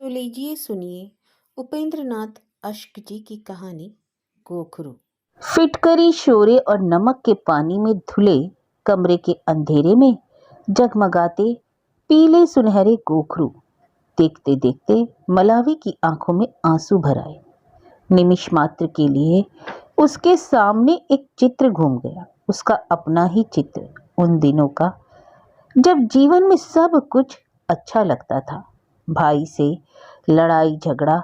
तो लीजिए सुनिए उपेंद्र नाथ अश्क जी की कहानी गोखरू। फिटकरी शोरे और नमक के पानी में धुले कमरे के अंधेरे में जगमगाते पीले सुनहरे गोखरू देखते देखते मलावी की आंखों में आंसू भर आए। निमिष मात्र के लिए उसके सामने एक चित्र घूम गया, उसका अपना ही चित्र, उन दिनों का जब जीवन में सब कुछ अच्छा लगता था। भाई से लड़ाई झगड़ा,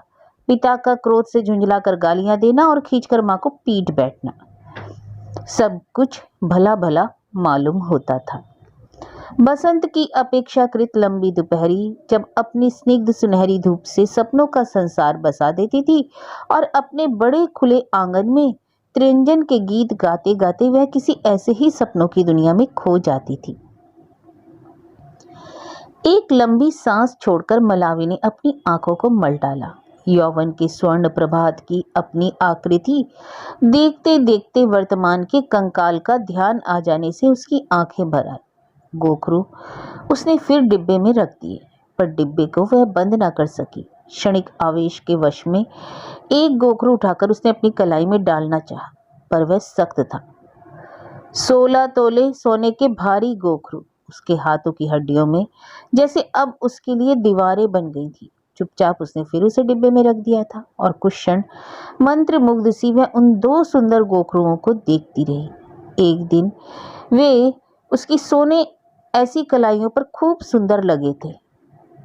पिता का क्रोध से झुंझलाकर गालियां देना और खींचकर मां को पीट बैठना, सब कुछ भला भला मालूम होता था। बसंत की अपेक्षाकृत लंबी दोपहरी जब अपनी स्निग्ध सुनहरी धूप से सपनों का संसार बसा देती थी और अपने बड़े खुले आंगन में त्रिंजन के गीत गाते गाते वह किसी ऐसे ही सपनों की दुनिया में खो जाती थी। एक लंबी सांस छोड़कर मलावी ने अपनी आंखों को मल डाला। यौवन के स्वर्ण प्रभात की अपनी आकृति देखते देखते वर्तमान के कंकाल का ध्यान आ जाने से उसकी आंखें भर आई। गोखरू उसने फिर डिब्बे में रख दिए, पर डिब्बे को वह बंद ना कर सकी। क्षणिक आवेश के वश में एक गोखरू उठाकर उसने अपनी कलाई में डालना चाहा, पर वह सख्त था। 16 तोले सोने के भारी गोखरू उसके हाथों की हड्डियों में जैसे अब उसके लिए दीवारें बन गई थी। चुपचाप उसने फिर उसे डिब्बे में रख दिया था और कुछ क्षण मंत्रमुग्ध सी वह उन दो सुंदर गोखरुओं को देखती रही। एक दिन वे उसकी सोने ऐसी कलाइयों पर खूब सुंदर लगे थे।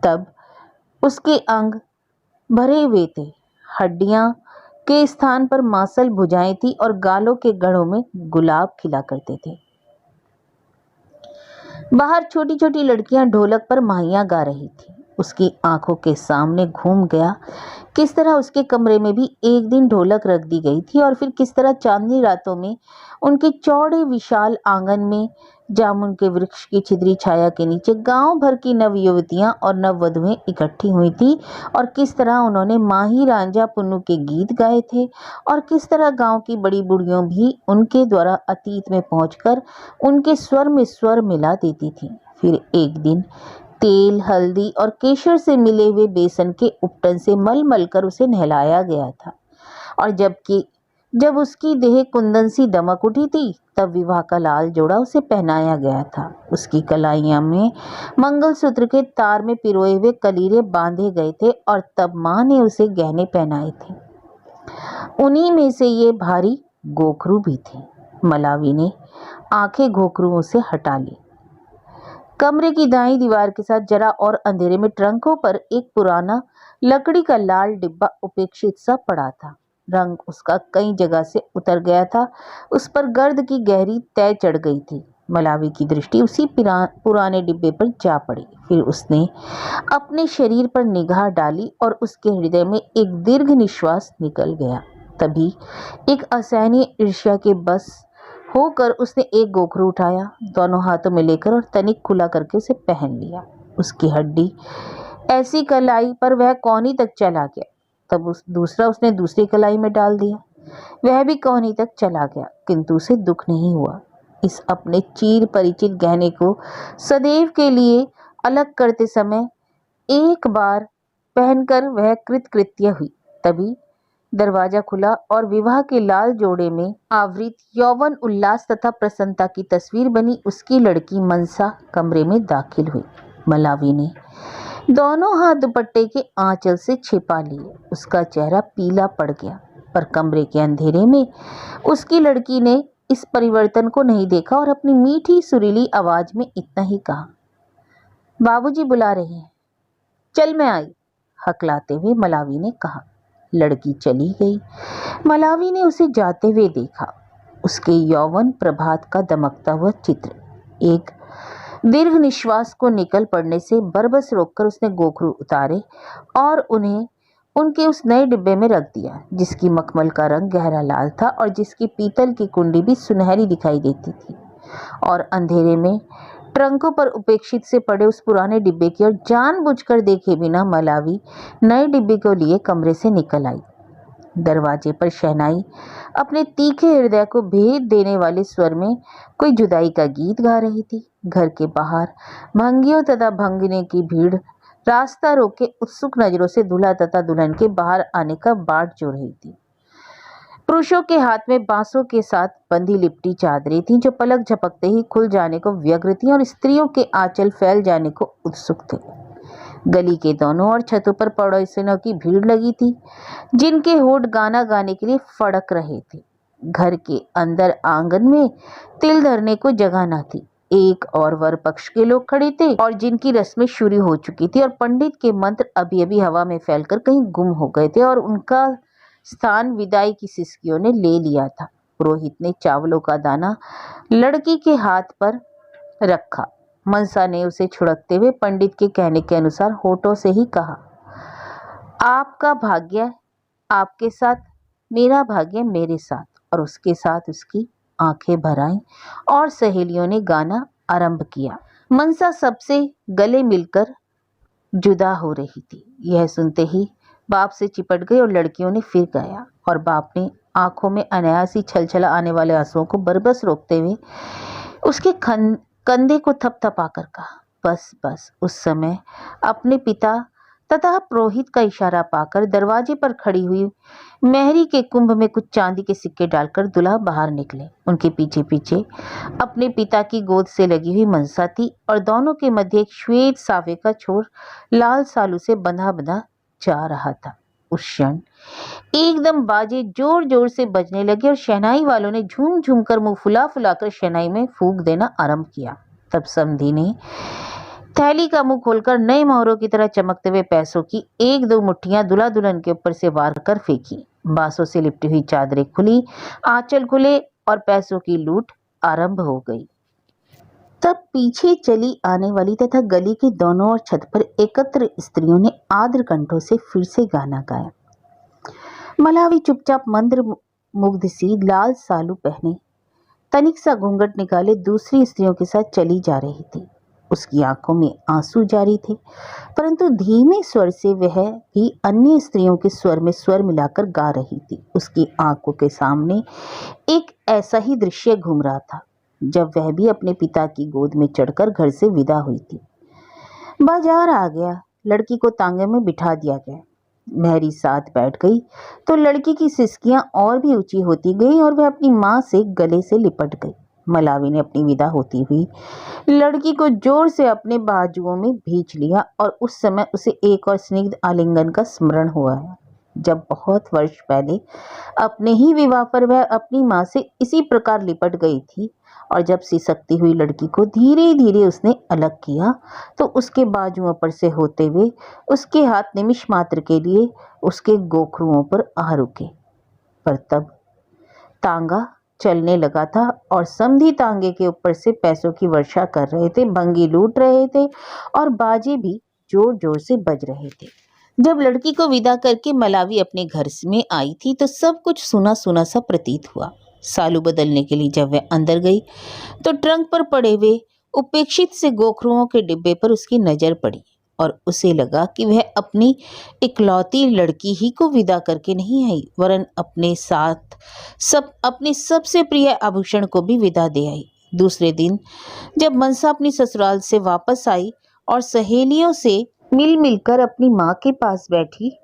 तब उसके अंग भरे हुए थे, हड्डियां के स्थान पर मांसल भुजाएं थी और गालों के गढ़ों में गुलाब खिला करते थे। बाहर छोटी छोटी लड़कियां ढोलक पर माहियां गा रही थी। उसकी आंखों के सामने घूम गया किस तरह उसके कमरे में भी एक दिन ढोलक रख दी गई थी और फिर किस तरह चांदनी रातों में उनके चौड़े विशाल आंगन में जामुन के वृक्ष की छिद्री छाया के नीचे गांव भर की नव युवतियां और नव वधुएं इकट्ठी हुई थी और किस तरह उन्होंने माही रांझा पुन्नू के गीत गाए थे और किस तरह गांव की बड़ी बुढ़ियों भी उनके द्वारा अतीत में पहुंचकर उनके स्वर में स्वर मिला देती थी। फिर एक दिन तेल, हल्दी और केशर से मिले हुए बेसन के उपटन से मल मल कर उसे नहलाया गया था और जब उसकी देह कुंदन सी दमक उठी थी तब विवाह का लाल जोड़ा उसे पहनाया गया था। उसकी कलाइयां में मंगलसूत्र के तार में पिरोए हुए कलीरे बांधे गए थे और तब मां ने उसे गहने पहनाए थे। उन्हीं में से ये भारी गोखरू भी थे। मलावी ने आंखें गोखरुओं से हटा ली। कमरे की दाईं दीवार के साथ जरा और अंधेरे में ट्रंकों पर एक पुराना लकड़ी का लाल डिब्बा उपेक्षित सा पड़ा था। रंग उसका कई जगह से उतर गया था, उस पर गर्द की गहरी तय चढ़ गई थी। मलावी की दृष्टि उसी पुराने डिब्बे पर जा पड़ी। फिर उसने अपने शरीर पर निगाह डाली और उसके हृदय में एक दीर्घ निश्वास निकल गया। तभी एक असहनीय ईर्ष्या के बस होकर उसने एक गोखरू उठाया, दोनों हाथों में लेकर और तनिक खुला करके उसे पहन लिया। उसकी हड्डी ऐसी कलाई पर वह कोहनी तक चला गया। तब उसने दूसरी कलाई में डाल दिया, वह भी कोहनी तक चला गया, किंतु उसे दुख नहीं हुआ। इस अपने चीर परिचित गहने को सदैव के लिए अलग करते समय एक बार पहनकर वह कृतकृत्य हुई। तभी दरवाजा खुला और विवाह के लाल जोड़े में आवृत यौवन, उल्लास तथा प्रसन्नता की तस्वीर बनी उसकी लड़की मनसा कमरे में दाखिल हुई। मलावी ने दोनों हाथ दुपट्टे के आंचल से छिपा लिए। उसका चेहरा पीला पड़ गया, पर कमरे के अंधेरे में उसकी लड़की ने इस परिवर्तन को नहीं देखा और अपनी मीठी सुरीली आवाज में इतना ही कहा, बाबूजी बुला रहे हैं, चल मैं आई। हकलाते हुए मलावी ने कहा। लड़की चली गई। मलावी ने उसे जाते हुए देखा। उसके यौवन प्रभात का दमकता हुआ चित्र। एक दीर्घ निश्वास को निकल पड़ने से बरबस रोककर उसने गोखरू उतारे और उन्हें उनके उस नए डिब्बे में रख दिया, जिसकी मखमल का रंग गहरा लाल था और जिसकी पीतल की कुंडी भी सुनहरी दिखाई देती थी। और अंधेरे में ट्रंकों पर उपेक्षित से पड़े उस पुराने डिब्बे की ओर जानबूझकर देखे बिना मलावी नए डिब्बे को लिए कमरे से निकल आई। दरवाजे पर शहनाई अपने तीखे हृदय को भेद देने वाले स्वर में कोई जुदाई का गीत गा रही थी। घर के बाहर भंगियों तथा भंगिनी की भीड़ रास्ता रोके उत्सुक नजरों से दूल्हा तथा दुल्हन के बाहर आने का बाट जो रही थी। पुरुषों के हाथ में बांसों के साथ बंधी लिपटी चादरें थीं जो पलक झपकते ही खुल जाने को व्यग्र थीं और स्त्रियों के आंचल फैल जाने को उत्सुक थे। गली के दोनों ओर छतों पर पड़ोसियों की भीड़ लगी थी, जिनके होठ गाना गाने के लिए फड़क रहे थे। घर के अंदर आंगन में तिल धरने को जगह न थी। एक और वर पक्ष के लोग खड़े थे और जिनकी रस्में शुरू हो चुकी थी और पंडित के मंत्र अभी अभी हवा में फैलकर कहीं गुम हो गए थे और उनका स्थान विदाई की सिसकियों ने ले लिया था। पुरोहित ने चावलों का दाना लड़की के हाथ पर रखा। मनसा ने उसे छुड़कते हुए पंडित के कहने के अनुसार होठों से ही कहा, आपका भाग्य आपके साथ, मेरा भाग्य मेरे साथ। और उसके साथ उसकी आंखें भर आईं और सहेलियों ने गाना आरंभ किया। मनसा सबसे गले मिलकर जुदा हो रही थी। यह सुनते ही बाप से चिपट गई और लड़कियों ने फिर गाया और बाप ने आंखों में अनायास ही छलछला आने वाले आंसुओं को बरबस रोकते हुए उसके कंधे को थपथपाकर कहा, बस बस। उस समय अपने पिता तथा पुरोहित का इशारा पाकर दरवाजे पर खड़ी हुई मेहरी के कुंभ में कुछ चांदी के सिक्के डालकर दुल्हा बाहर निकले। उनके पीछे पीछे अपने पिता की गोद से लगी हुई मनसा थी और दोनों के मध्य एक श्वेत सावे का छोर लाल सालू से बंधा बंधा जा रहा था। उस क्षण एकदम बाजे जोर जोर से बजने लगे और शहनाई वालों ने झूम झूम कर मुंह फुला फुलाकर शहनाई में फूंक देना आरंभ किया। तब समधी ने थैली का मुंह खोलकर नए मोहरों की तरह चमकते हुए पैसों की एक दो मुट्ठियां दुल्हा दुल्हन के ऊपर से वार कर फेंकी। बांसों से लिपटी हुई चादरें खुली, आंचल खुले और पैसों की लूट आरंभ हो गई। तब पीछे चली आने वाली तथा गली के दोनों ओर छत पर एकत्र स्त्रियों ने आर्द्र कंठों से फिर से गाना गाया। मलावी चुपचाप मंद्र मुग्ध सी लाल सालू पहने तनिक सा घूंघट निकाले दूसरी स्त्रियों के साथ चली जा रही थी। उसकी आंखों में आंसू जारी थे, परंतु धीमे स्वर से वह भी अन्य स्त्रियों के स्वर में स्वर मिलाकर गा रही थी। उसकी आंखों के सामने एक ऐसा ही दृश्य घूम रहा था जब वह भी अपने पिता की गोद में चढ़कर घर से विदा हुई थी। बाजार आ गया, लड़की को तांगे में बिठा दिया गया। मेहरी साथ बैठ गई तो लड़की की सिसकियां और भी ऊंची होती गई और वह अपनी मां से गले से लिपट गई। मलावी ने अपनी विदा होती हुई लड़की को जोर से अपने बाजुओं में भींच लिया और उस समय उसे एक और स्निग्ध आलिंगन का स्मरण हुआ है, जब बहुत वर्ष पहले अपने ही विवाह पर वह अपनी मां से इसी प्रकार लिपट गई थी और जब सिसकती हुई लड़की को धीरे धीरे उसने अलग किया तो उसके बाजुओं पर से होते हुए उसके हाथ निमिष मात्र के लिए उसके गोखरुओं पर आ रुके। पर तब तांगा चलने लगा था और समधी तांगे के ऊपर से पैसों की वर्षा कर रहे थे, भंगी लूट रहे थे और बाजे भी जोर जोर से बज रहे थे। जब लड़की को विदा करके मलावी अपने घर में आई थी तो सब कुछ सुना सुना सा प्रतीत हुआ। सालू बदलने के लिए जब वह अंदर गई तो ट्रंक पर पड़े हुए उपेक्षित से गोखरुओं के डिब्बे पर उसकी नजर पड़ी और उसे लगा कि वह अपनी इकलौती लड़की ही को विदा करके नहीं आई, वरन अपने साथ अपने सबसे प्रिय आभूषण को भी विदा दे आई। दूसरे दिन जब मनसा अपनी ससुराल से वापस आई और सहेलियों से मिल मिलकर अपनी माँ के पास बैठी,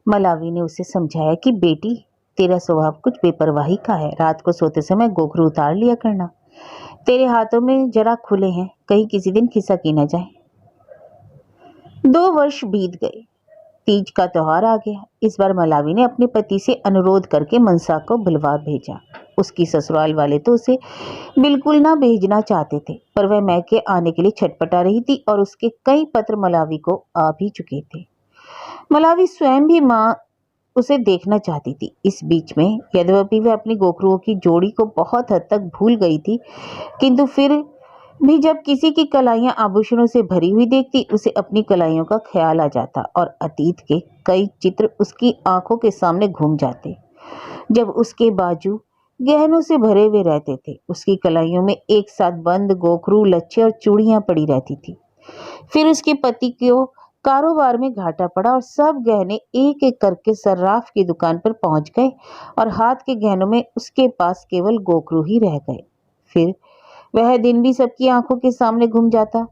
मलावी ने उसे समझाया कि बेटी, तेरा स्वभाव कुछ बेपरवाही का है। रात को सोते समय गोखरू उतार लिया करना। तेरे हाथों में जरा खुले हैं, कहीं किसी दिन खिसक ही न जाए। 2 वर्ष बीत गए, तीज का त्योहार आ गया। इस बार मलावी ने अपने पति से अनुरोध करके मनसा को बुलवा भेजा। उसकी ससुराल वाले तो उसे बिल्कुल ना भेजना चाहते थे, पर वह मैके आने के लिए छटपटा रही थी और उसके कई पत्र मलावी को आ भी चुके थे। मलावी स्वयं भी माँ उसे देखना चाहती थी। इस बीच में यद्यपि वह अपनी गोखरुओं की जोड़ी को बहुत हद तक भूल गई थी, किंतु फिर भी जब किसी की कलाइयां आभूषणों से भरी हुई देखती, उसे अपनी कलाइयों का ख्याल आ जाता और अतीत के कई चित्र उसकी आंखों के सामने घूम जाते। जब उसके बाजू गहनों से भरे हुए रहते थे, उसकी कलाइयों में एक साथ बंद गोखरू, लच्छे और चूड़ियां पड़ी रहती थी। फिर उसके पति को कारोबार में घाटा पड़ा और सब गहने एक एक करके सर्राफ की दुकान पर पहुंच गए और हाथ के गहनों में उसके पास केवल गोखरू ही रह गए। फिर वह दिन भी सबकी आंखों के सामने घूम जाता।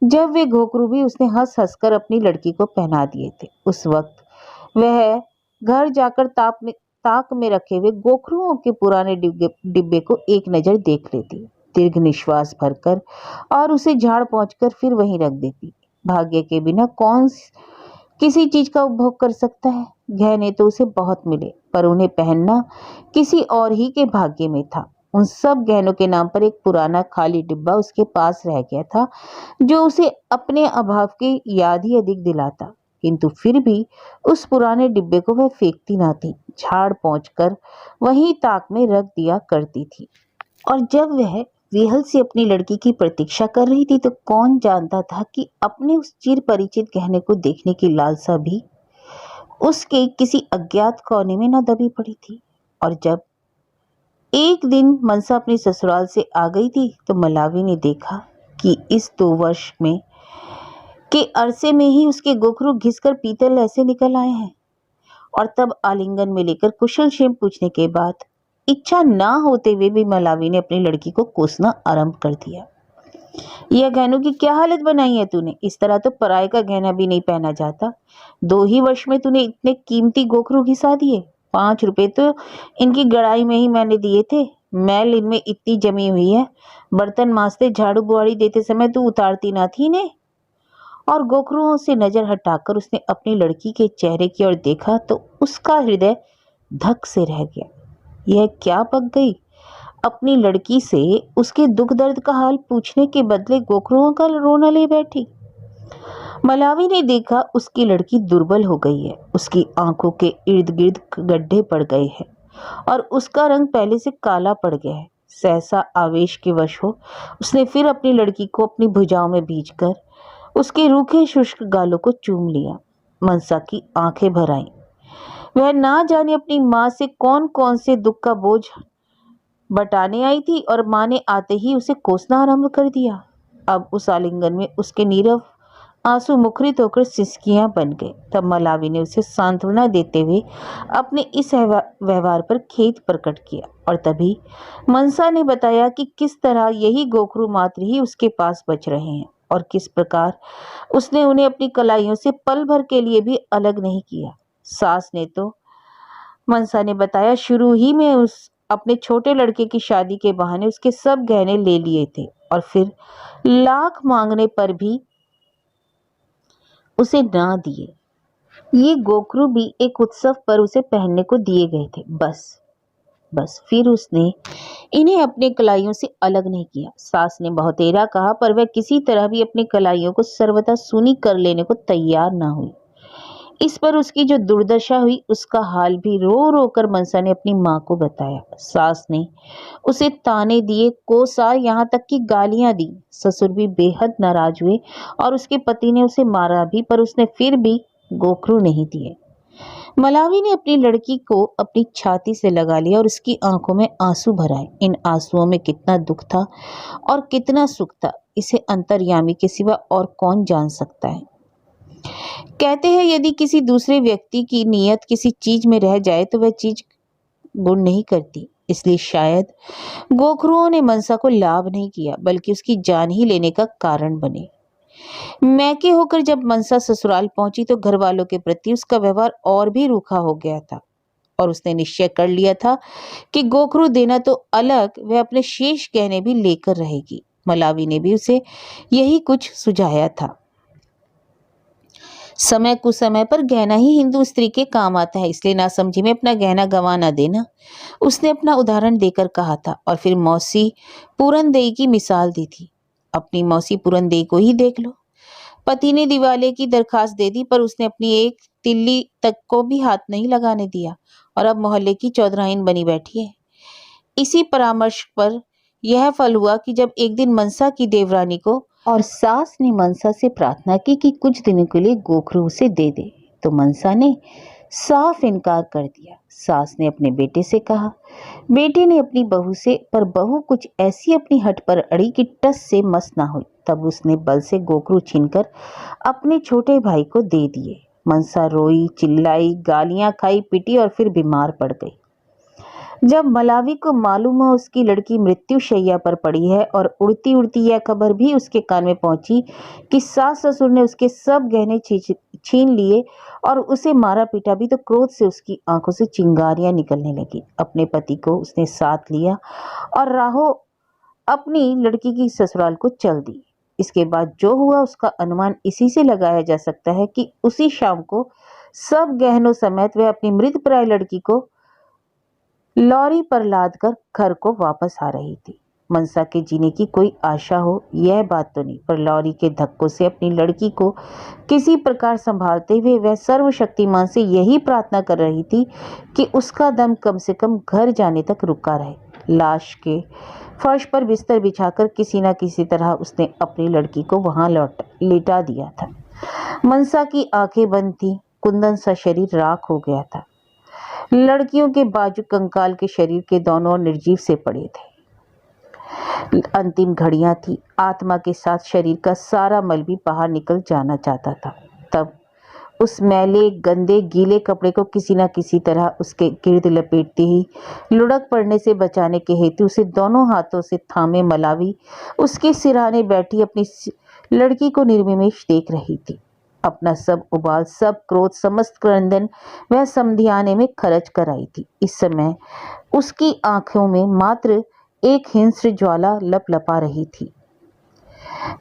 जब वे घोघरू भी उसने हंस हंस कर अपनी लड़की को पहना दिए थे। उस वक्त वह घर जाकर ताक में रखे हुए गोखरुओं के पुराने डिब्बे को एक नजर देख लेती, दीर्घ निश्वास भरकर और उसे झाड़ पहुंचकर फिर वहीं रख देती। भाग्य के बिना कौन किसी चीज का उपभोग कर सकता है। गहने तो उसे बहुत मिले, पर उन्हें पहनना किसी और ही के भाग्य में था। उन सब गहनों के नाम पर एक पुराना खाली डिब्बा उसके पास रह गया था, जो उसे अपने अभाव की याद ही अधिक दिलाता। किंतु फिर भी उस पुराने डिब्बे को वह फेंकती ना थी, झाड़ पोंछकर वहीं ताक में रख दिया करती थी। और जब वह वेहल से अपनी लड़की की प्रतीक्षा कर रही थी, तो कौन जानता था कि अपने उस चिर परिचित गहने को देखने की लालसा भी उसके किसी अज्ञात कोने में न दबी पड़ी थी। और जब एक दिन मनसा अपनी ससुराल से आ गई थी, तो मलावी ने देखा कि इस 2 वर्ष में के अरसे में ही उसके गोखरू घिसकर पीतल ऐसे निकल आए हैं। और तब आलिंगन में लेकर कुशल क्षेम पूछने के बाद इच्छा ना होते हुए भी मलावी ने अपनी लड़की को कोसना आरंभ कर दिया। यह गहनों की क्या हालत बनाई है तूने? इस तरह तो पराये का गहना भी नहीं पहना जाता। 2 ही वर्ष में तूने इतने कीमती गोखरू घिसा दिए। 5 रुपए तो इनकी गड़ाई में ही मैंने दिए थे। मैल इनमें इतनी जमी हुई है, बर्तन मांजते झाड़ू बुहाड़ी देते समय तू उतारती ना थी ने। और गोखरुओं से नजर हटाकर उसने अपनी लड़की के चेहरे की ओर देखा, तो उसका हृदय धक से रह गया। यह क्या पक गई? अपनी लड़की से उसके दुख दर्द का हाल पूछने के बदले गोखरुओं का रोना ले बैठी। मलावी ने देखा उसकी लड़की दुर्बल हो गई है, उसकी आंखों के इर्द गिर्द गड्ढे पड़ गए हैं और उसका रंग पहले से काला पड़ गया है। सहसा आवेश के वश हो उसने फिर अपनी लड़की को अपनी भुजाओं में भींचकर उसके रूखे शुष्क गालों को चूम लिया। मनसा की आंखें भर आईं। वह ना जाने अपनी माँ से कौन कौन से दुख का बोझ बटाने आई थी, और माँ ने आते ही उसे कोसना आरंभ कर दिया। अब उस आलिंगन में उसके नीरव आंसू मुखरित होकर सिसकियां बन गए। तब मलावी ने उसे सांत्वना देते हुए अपने इस व्यवहार पर खेद प्रकट किया, और तभी मनसा ने बताया कि किस तरह यही गोखरू मात्र ही उसके पास बच रहे हैं और किस प्रकार उसने उन्हें अपनी कलाइयों से पल भर के लिए भी अलग नहीं किया। सास ने तो, मनसा ने बताया, शुरू ही में उस अपने छोटे लड़के की शादी के बहाने उसके सब गहने ले लिए थे, और फिर लाख मांगने पर भी उसे ना दिए। ये गोखरू भी एक उत्सव पर उसे पहनने को दिए गए थे, बस फिर उसने इन्हें अपने कलाइयों से अलग नहीं किया। सास ने बहुतेरा कहा, पर वह किसी तरह भी अपनी कलाइयों को सर्वथा सूनी कर लेने को तैयार ना हुई। इस पर उसकी जो दुर्दशा हुई, उसका हाल भी रो रो कर मनसा ने अपनी माँ को बताया। सास ने उसे ताने दिए, कोसा, यहाँ तक कि गालियां दी। ससुर भी बेहद नाराज हुए और उसके पति ने उसे मारा भी, पर उसने फिर भी गोखरू नहीं दिए। मलावी ने अपनी लड़की को अपनी छाती से लगा लिया और उसकी आंखों में आंसू भर आए। इन आंसुओं में कितना दुख था और कितना सुख था, इसे अंतर्यामी के सिवा और कौन जान सकता है। कहते हैं, यदि किसी दूसरे व्यक्ति की नीयत किसी चीज में रह जाए तो वह चीज गुण नहीं करती। इसलिए शायद गोखरुओं ने मनसा को लाभ नहीं किया, बल्कि उसकी जान ही लेने का कारण बने। मैके होकर जब मनसा ससुराल पहुंची, तो घर वालों के प्रति उसका व्यवहार और भी रूखा हो गया था, और उसने निश्चय कर लिया था कि गोखरू देना तो अलग, वह अपने शेष गहने भी लेकर रहेगी। मलावी ने भी उसे यही कुछ सुझाया था। समय कुसमय पर गहना ही हिंदू स्त्री के काम आता है, इसलिए नासमझी में अपना गहना गंवा न देना, उसने अपना उदाहरण देकर कहा था। और फिर मौसी पूरनदेई की मिसाल दी थी। अपनी मौसी पूरनदेई को ही देख लो। पति ने दिवाले की दरखास्त दे दी, पर उसने अपनी एक तिल्ली तक को भी हाथ नहीं लगाने दिया, और अब मोहल्ले की चौधराइन बनी बैठी है। इसी परामर्श पर यह फल हुआ कि जब एक दिन मनसा की देवरानी को और सास ने मनसा से प्रार्थना की कि कुछ दिनों के लिए गोखरू उसे दे दे, तो मनसा ने साफ इनकार कर दिया। सास ने अपने बेटे से कहा, बेटे ने अपनी बहू से, पर बहू कुछ ऐसी अपनी हट पर अड़ी कि टस से मस ना हुई। तब उसने बल से गोखरू छीनकर अपने छोटे भाई को दे दिए। मनसा रोई, चिल्लाई, गालियां खाई, पिटी और फिर बीमार पड़ गई। जब मलावी को मालूम हुआ उसकी लड़की मृत्यु शैया पर पड़ी है और उड़ती उड़ती यह खबर भी उसके कान में पहुंची कि सास ससुर ने उसके सब गहने छीन लिए और उसे मारा पीटा भी, तो क्रोध से उसकी आंखों से चिंगारियां निकलने लगी। अपने पति को उसने साथ लिया और राहों अपनी लड़की की ससुराल को चल दी। इसके बाद जो हुआ उसका अनुमान इसी से लगाया जा सकता है कि उसी शाम को सब गहनों समेत वह अपनी मृत प्राय लड़की को लॉरी पर लादकर घर को वापस आ रही थी। मनसा के जीने की कोई आशा हो यह बात तो नहीं, पर लॉरी के धक्कों से अपनी लड़की को किसी प्रकार संभालते हुए वह सर्वशक्तिमान से यही प्रार्थना कर रही थी कि उसका दम कम से कम घर जाने तक रुका रहे। लाश के फर्श पर बिस्तर बिछाकर किसी न किसी तरह उसने अपनी लड़की को वहां लेटा दिया था। मनसा की आंखें बंद थी, कुंदन सा शरीर राख हो गया था। लड़कियों के बाजू कंकाल के शरीर के दोनों ओर निर्जीव से पड़े थे। अंतिम घड़ियां थी, आत्मा के साथ शरीर का सारा मल भी बाहर निकल जाना चाहता था। तब उस मैले गंदे गीले कपड़े को किसी न किसी तरह उसके गिर्द लपेटते ही लुढ़क पड़ने से बचाने के हेतु उसे दोनों हाथों से थामे मलावी उसके सिरहाने बैठी अपनी लड़की को निर्विमेष देख रही थी। अपना सब उबाल, सब क्रोध, समस्त क्रंदन वह समधियाने में खर्च कर आई थी। इस समय उसकी आंखों में मात्र एक हिंस्र ज्वाला लपलपा रही थी,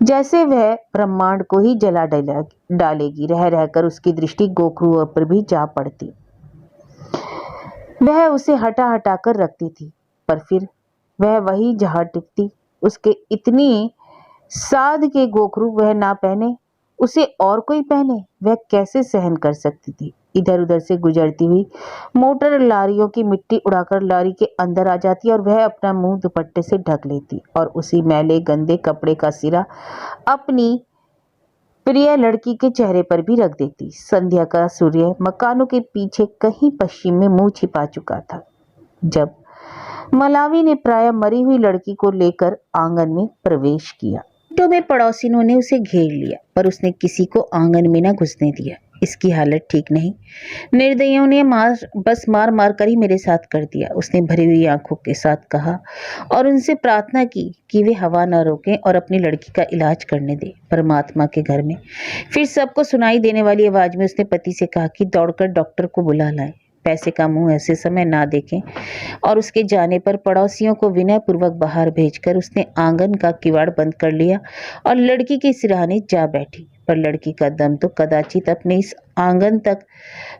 जैसे वह ब्रह्मांड को ही जला डालेगी। रह रहकर उसकी दृष्टि गोखरू पर भी जा पड़ती। वह उसे हटा हटा कर रखती थी, पर फिर वह वही जहां टिकती। उसके इतनी साध के गोखरू वह ना पहने, उसे और कोई पहने, वह कैसे सहन कर सकती थी। इधर उधर से गुजरती हुई मोटर लारियों की मिट्टी उड़ाकर लारी के अंदर आ जाती और वह अपना मुंह दुपट्टे से ढक लेती और उसी मैले गंदे कपड़े का सिरा अपनी प्रिय लड़की के चेहरे पर भी रख देती। संध्या का सूर्य मकानों के पीछे कहीं पश्चिम में मुंह छिपा चुका था जब मलावी ने प्राय मरी हुई लड़की को लेकर आंगन में प्रवेश किया। मिनटों में पड़ोसिनों ने उसे घेर लिया, पर उसने किसी को आंगन में न घुसने दिया। इसकी हालत ठीक नहीं, निर्दयियों ने बस मार मार कर ही मेरे साथ कर दिया, उसने भरी हुई आंखों के साथ कहा और उनसे प्रार्थना की कि वे हवा न रोकें और अपनी लड़की का इलाज करने दें। परमात्मा के घर में फिर सबको सुनाई देने वाली आवाज में उसने पति से कहा कि दौड़कर डॉक्टर को बुला लाएं, पैसे का मुंह ऐसे समय ना देखें। और उसके जाने पर पड़ोसियों को विनय पूर्वक बाहर भेजकर उसने आंगन का किवाड़ बंद कर लिया और लड़की के सिरहाने जा बैठी। पर लड़की का दम तो कदाचित अपने इस आंगन तक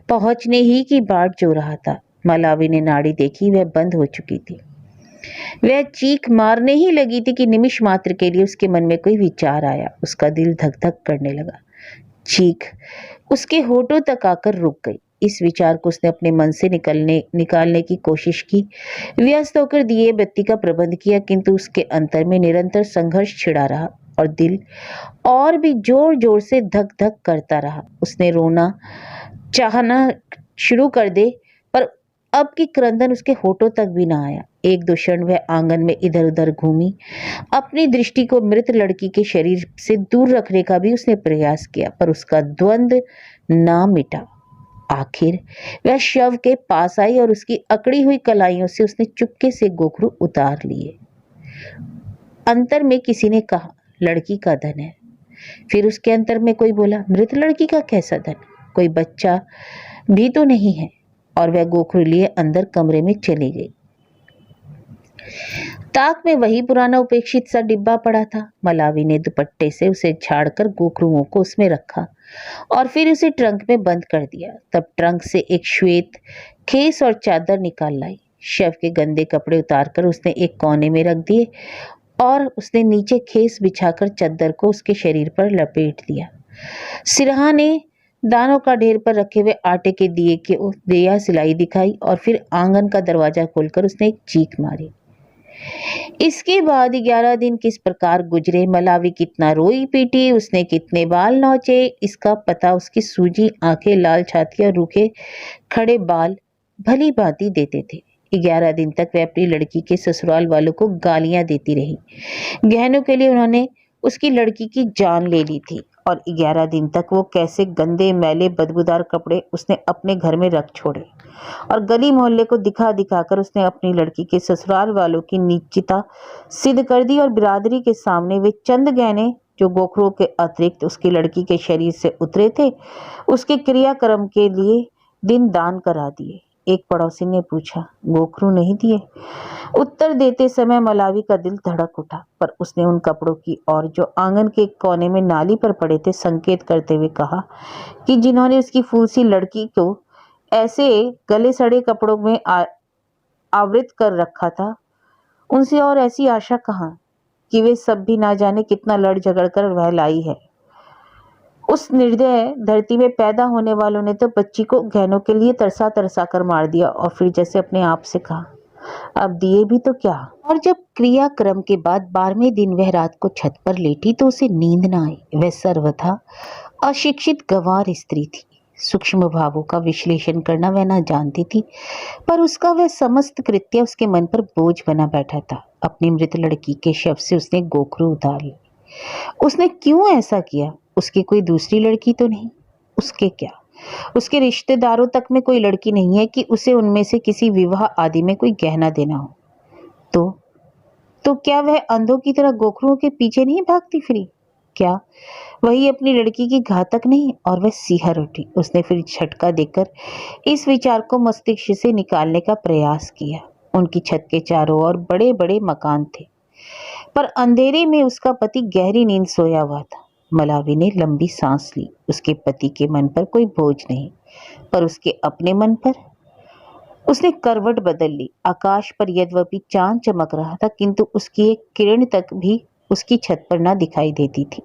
पहुंचने ही की बाट जो रहा था। मलावी ने नाड़ी देखी, वह बंद हो चुकी थी। वह चीख मारने ही लगी थी कि निमिष मात्र के लिए उसके मन में कोई विचार आया। उसका दिल धक धक करने लगा। चीख उसके होठों तक आकर रुक गई। इस विचार को उसने अपने मन से निकालने की कोशिश की। व्यस्त होकर दिए बत्ती का प्रबंध किया, किंतु उसके अंतर में निरंतर संघर्ष छिड़ा रहा और दिल और भी जोर जोर से धक धक करता रहा। उसने रोना चाहना शुरू कर दे, पर अब की क्रंदन उसके होठों तक भी ना आया। एक दो क्षण वह आंगन में इधर उधर घूमी। अपनी दृष्टि को मृत लड़की के शरीर से दूर रखने का भी उसने प्रयास किया, पर उसका द्वंद्व ना मिटा। आखिर वह शव के पास आई और उसकी अकड़ी हुई कलाइयों से उसने चुपके से गोखरू उतार लिए। अंतर में किसी ने कहा, लड़की का धन है। फिर उसके अंतर में कोई बोला, मृत लड़की का कैसा धन, कोई बच्चा भी तो नहीं है। और वह गोखरू लिए अंदर कमरे में चली गई। ताक में वही पुराना उपेक्षित सा डिब्बा पड़ा था। मलावी ने दुपट्टे से उसे झाड़कर गोखरुओं को उसमें रखा और फिर उसे ट्रंक में बंद कर दिया। तब ट्रंक से एक श्वेत खेस और चादर निकाल लाई। शव के गंदे कपड़े उतारकर उसने एक कोने में रख दिए और उसने नीचे खेस बिछाकर चादर को उसके शरीर पर लपेट दिया। सिरहाने दानों का ढेर पर रखे हुए आटे के दिया सिलाई दिखाई और फिर आंगन का दरवाजा खोलकर उसने एक चीख मारी। इसके बाद 11 दिन किस प्रकार गुजरे, मलावी कितना रोई पीटी, उसने कितने बाल नोचे, इसका पता उसकी सूजी आंखें, लाल छाती और रूखे खड़े बाल भली भांति देते थे। 11 दिन तक वह अपनी लड़की के ससुराल वालों को गालियां देती रही। गहनों के लिए उन्होंने उसकी लड़की की जान ले ली थी और 11 दिन तक वो कैसे गंदे मैले बदबूदार कपड़े उसने अपने घर में रख छोड़े और गली मोहल्ले को दिखा दिखाकर उसने अपनी लड़की के ससुराल वालों की नीचता सिद्ध कर दी और बिरादरी के सामने वे चंद गहने जो गोखरों के अतिरिक्त उसकी लड़की के शरीर से उतरे थे उसके क्रियाक्रम के लिए दिन दान करा दिए। एक पड़ोसी ने पूछा, गोखरू नहीं दिए? उत्तर देते समय मलावी का दिल धड़क उठा, पर उसने उन कपड़ों की ओर जो आंगन के कोने में नाली पर पड़े थे संकेत करते हुए कहा कि जिन्होंने उसकी फूलसी लड़की को ऐसे गले सड़े कपड़ों में आवृत कर रखा था, उनसे और ऐसी आशा कहाँ कि वे सब भी ना जाने कितना लड़ झगड़ कर वह लाई है। उस निर्दय धरती में पैदा होने वालों ने तो बच्ची को गहनों के लिए तरसा तरसा कर मार दिया और फिर जैसे अपने आप से कहा, अब दिए भी तो क्या। और जब क्रियाक्रम के बाद 12वें दिन वह रात को छत पर लेटी तो उसे नींद न आई। वह सर्वथा अशिक्षित गंवार स्त्री थी, सूक्ष्म भावों का विश्लेषण करना वह न जानती थी, पर उसका वह समस्त कृत्य उसके मन पर बोझ बना बैठा था। अपनी मृत लड़की के शव से उसने गोखरू उतार ली। उसने क्यों ऐसा किया? उसकी कोई दूसरी लड़की तो नहीं? उसके क्या, उसके रिश्तेदारों तक में कोई लड़की नहीं है कि उसे उनमें से किसी विवाह आदि में कोई गहना देना हो। तो क्या वह अंधों की तरह गोखरुओं के पीछे नहीं भागती फिरी? क्या वही अपनी लड़की की घातक नहीं? और वह सिहर उठी। उसने फिर झटका देकर इस विचार को मस्तिष्क से निकालने का प्रयास किया। उनकी छत के चारों ओर बड़े बड़े मकान थे, पर अंधेरे में उसका पति गहरी नींद सोया हुआ था। मलावी ने लंबी सांस ली। उसके पति के मन पर कोई बोझ नहीं, पर उसके अपने मन पर। उसने करवट बदल ली। आकाश पर यद्यपि चांद चमक रहा था, किंतु उसकी एक किरण तक भी उसकी छत पर न दिखाई देती थी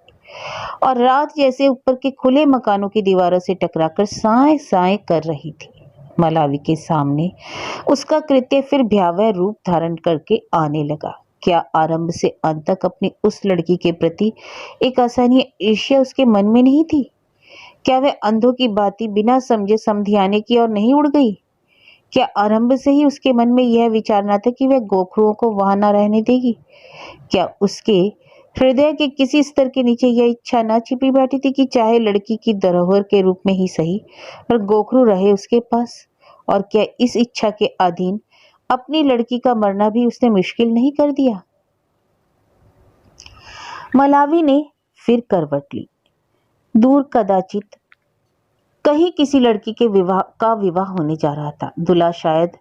और रात जैसे ऊपर के खुले मकानों की दीवारों से टकराकर साए साए कर रही थी। मलावी के सामने उसका कृत्य फिर भयावह रूप धारण करके आने लगा। क्या आरंभ से अंत तक अपनी उस लड़की के प्रति एक असहनीय ईर्ष्या उसके मन में नहीं थी? क्या वह अंधों की बातें बिना समझे समधियाने की ओर नहीं उड़ गई? क्या आरंभ से ही उसके मन में यह विचार न था कि वह गोखरुओं को वहां न रहने देगी? क्या उसके हृदय के किसी स्तर के नीचे यह इच्छा न छिपी बैठी थी कि चाहे लड़की की धरोहर के रूप में ही सही, पर गोखरू रहे उसके पास? और क्या इस इच्छा के अधीन अपनी लड़की का मरना भी उसने मुश्किल नहीं कर दिया? मलावी ने फिर करवट ली। दूर कदाचित कहीं किसी लड़की के विवाह होने जा रहा था। दूल्हा शायद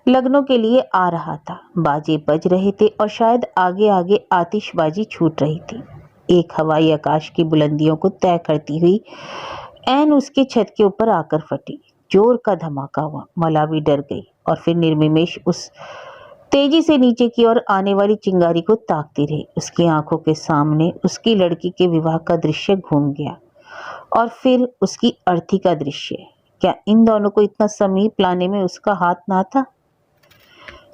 लगनों के लिए आ रहा था। बाजे बज रहे थे और शायद आगे आगे आतिशबाजी छूट रही थी। एक हवाई आकाश की बुलंदियों को तय करती हुई ऐन उसके छत के ऊपर आकर फटी। जोर का धमाका हुआ। मलावी डर गई और फिर निर्निमेष उस तेजी से नीचे की ओर आने वाली चिंगारी को ताकती रही। उसकी आंखों के सामने उसकी लड़की के विवाह का दृश्य घूम गया और फिर उसकी अर्थी का दृश्य। क्या इन दोनों को इतना समीप लाने में उसका हाथ ना था?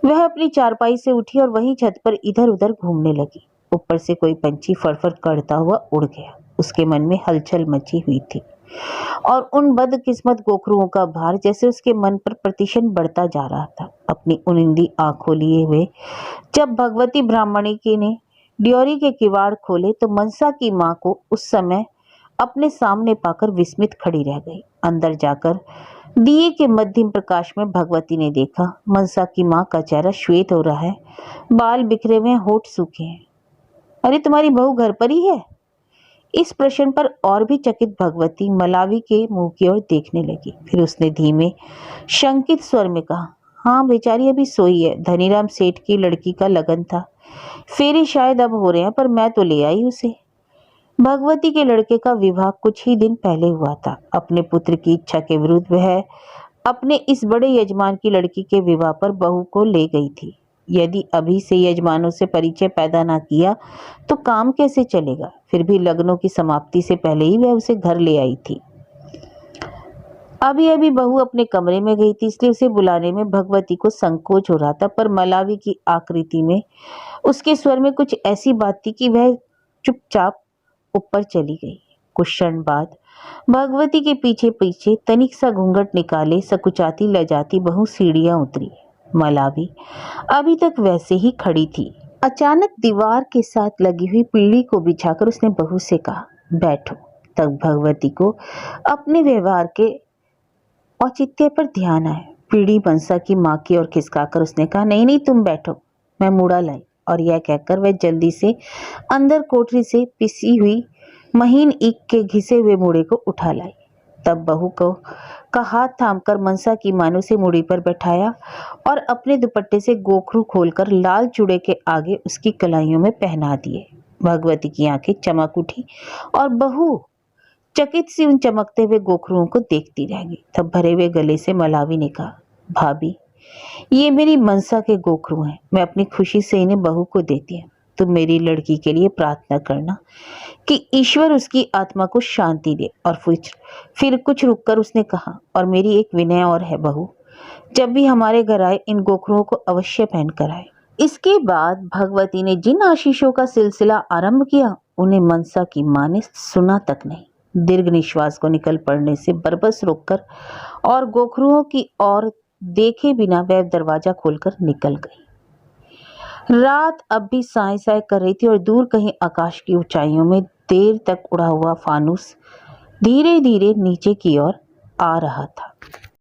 वह अपनी चारपाई से उठी और वहीं छत पर इधर उधर घूमने लगी। ऊपर से कोई पंछी फड़फड़ करता हुआ उड़ गया। उसके मन में हलचल मची हुई थी और उन बदकिस्मत गोखरुओं का भार जैसे उसके मन पर प्रतिशत बढ़ता जा रहा था। अपनी उनिंदी आंखों लिए हुए जब भगवती ब्राह्मणी की ने ड्योरी के किवाड़ खोले तो मनसा की मां को उस समय अपने सामने पाकर विस्मित खड़ी रह गई। अंदर जाकर दिए के मध्यम प्रकाश में भगवती ने देखा मनसा की मां का चेहरा श्वेत हो रहा है, बाल बिखरे हुए, होठ सूखे हैं। अरे तुम्हारी बहू घर पर ही है? इस प्रश्न पर और भी चकित भगवती मलावी के मुंह की ओर देखने लगी। फिर उसने धीमे शंकित स्वर में कहा, हाँ बेचारी अभी सोई है। धनीराम सेठ की लड़की का लगन था, फेरे शायद अब हो रहे हैं, पर मैं तो ले आई उसे। भगवती के लड़के का विवाह कुछ ही दिन पहले हुआ था। अपने पुत्र की इच्छा के विरुद्ध वह अपने इस बड़े यजमान की लड़की के विवाह पर बहू को ले गई थी। यदि अभी से यजमानों से परिचय पैदा ना किया तो काम कैसे चलेगा? फिर भी लग्नों की समाप्ति से पहले ही वह उसे घर ले आई थी। अभी अभी बहू अपने कमरे में गई थी, इसलिए उसे बुलाने में भगवती को संकोच हो रहा था, पर मलावी की आकृति में, उसके स्वर में कुछ ऐसी बात थी कि वह चुपचाप ऊपर चली गई। कुछ क्षण बाद भगवती के पीछे पीछे तनिक सा घूंघट निकाले सकुचाती लजाती बहू सीढ़ियां उतरी। मलावी अभी तक वैसे ही खड़ी थी। अचानक दीवार के साथ लगी हुई पीढ़ी को बिछाकर उसने बहू से कहा, बैठो। तब भगवती को अपने व्यवहार के औचित्य पर ध्यान आया। पीढ़ी मनसा की माँ की ओर खिसकाकर उसने कहा, नहीं नहीं तुम बैठो, मैं मूड़ा लाई। और यह कहकर वह जल्दी से अंदर कोठरी से पिसी हुई महीन ईख के घिसे हुए मूड़े को उठा लाई। तब बहू को का हाथ थामकर मनसा की माँ ने उसे मूड़ी पर बैठाया और अपने दुपट्टे से गोखरू खोलकर लाल चूड़े के आगे उसकी कलाइयों में पहना दिए। भगवती की आंखें चमक उठी और बहू चकित सी उन चमकते हुए गोखरुओं को देखती रह गई। तब भरे हुए गले से मलावी ने कहा, भाभी ये मेरी मनसा के गोखरू हैं, मैं अपनी खुशी से इन्हें बहू को देती हूँ। तुम मेरी लड़की के लिए प्रार्थना करना कि ईश्वर उसकी आत्मा को शांति दे। और फिर कुछ रुककर उसने कहा, और मेरी एक विनय और है बहू, जब भी हमारे घर आए इन गोखरुओं को अवश्य पहन कर आए। इसके बाद भगवती ने जिन आशीषों का सिलसिला आरंभ किया उन्हें मनसा की माँ ने सुना तक नहीं। दीर्घ निश्वास को निकल पड़ने से बरबस रोककर और गोखरुओं की ओर देखे बिना वह दरवाजा खोलकर निकल गई। रात अब भी साय साय कर रही थी और दूर कहीं आकाश की ऊंचाइयों में देर तक उड़ा हुआ फानूस धीरे धीरे नीचे की ओर आ रहा था।